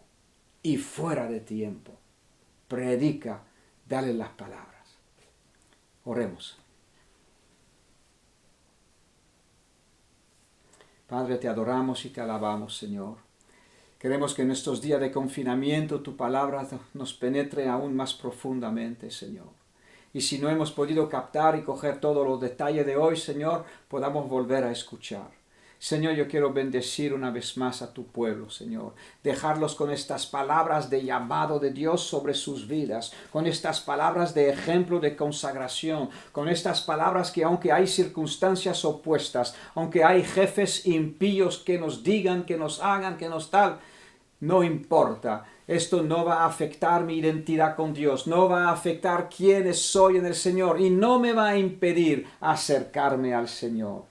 y fuera de tiempo. Predica, dale las palabras. Oremos. Padre, te adoramos y te alabamos, Señor. Queremos que en estos días de confinamiento tu palabra nos penetre aún más profundamente, Señor. Y si no hemos podido captar y coger todos los detalles de hoy, Señor, podamos volver a escuchar. Señor, yo quiero bendecir una vez más a tu pueblo, Señor. Dejarlos con estas palabras de llamado de Dios sobre sus vidas, con estas palabras de ejemplo de consagración, con estas palabras que aunque hay circunstancias opuestas, aunque hay jefes impíos que nos digan, que nos hagan, que nos tal, no importa. Esto no va a afectar mi identidad con Dios, no va a afectar quién soy en el Señor y no me va a impedir acercarme al Señor.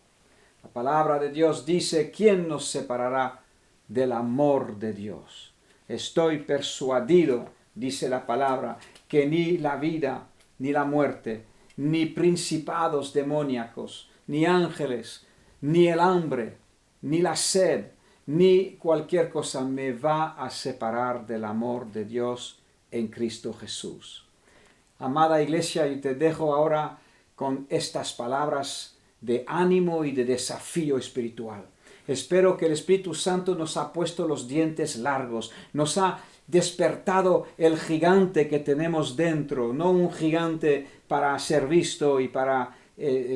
La palabra de Dios dice, ¿quién nos separará del amor de Dios? Estoy persuadido, dice la palabra, que ni la vida, ni la muerte, ni principados demoníacos, ni ángeles, ni el hambre, ni la sed, ni cualquier cosa me va a separar del amor de Dios en Cristo Jesús. Amada iglesia, yo te dejo ahora con estas palabras de ánimo y de desafío espiritual. Espero que el Espíritu Santo nos ha puesto los dientes largos, nos ha despertado el gigante que tenemos dentro, no un gigante para ser visto y para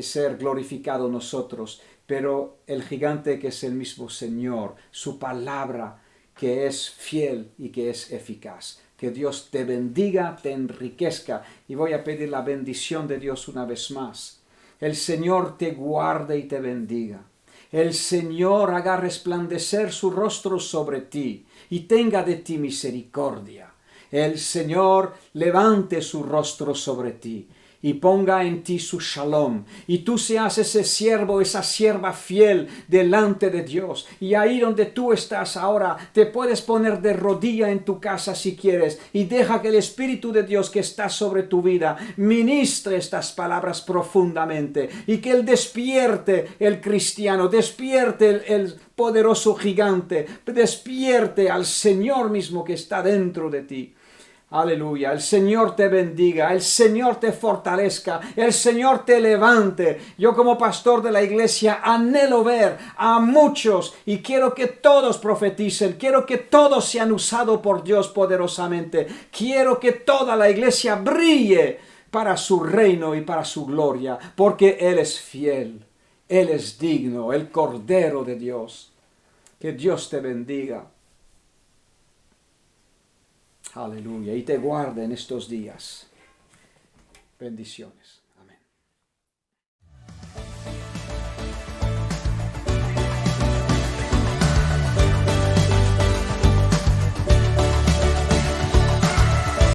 ser glorificado nosotros, pero el gigante que es el mismo Señor, su palabra que es fiel y que es eficaz. Que Dios te bendiga, te enriquezca, y voy a pedir la bendición de Dios una vez más. El Señor te guarde y te bendiga. El Señor haga resplandecer su rostro sobre ti y tenga de ti misericordia. El Señor levante su rostro sobre ti y ponga en ti su shalom, y tú seas ese siervo, esa sierva fiel delante de Dios. Y ahí donde tú estás ahora, te puedes poner de rodilla en tu casa si quieres, y deja que el Espíritu de Dios que está sobre tu vida ministre estas palabras profundamente, y que Él despierte el cristiano, despierte el poderoso gigante, despierte al Señor mismo que está dentro de ti. Aleluya, el Señor te bendiga, el Señor te fortalezca, el Señor te levante. Yo como pastor de la iglesia anhelo ver a muchos y quiero que todos profeticen, quiero que todos sean usados por Dios poderosamente. Quiero que toda la iglesia brille para su reino y para su gloria, porque Él es fiel, Él es digno, el Cordero de Dios. Que Dios te bendiga. Aleluya, y te guarde en estos días. Bendiciones.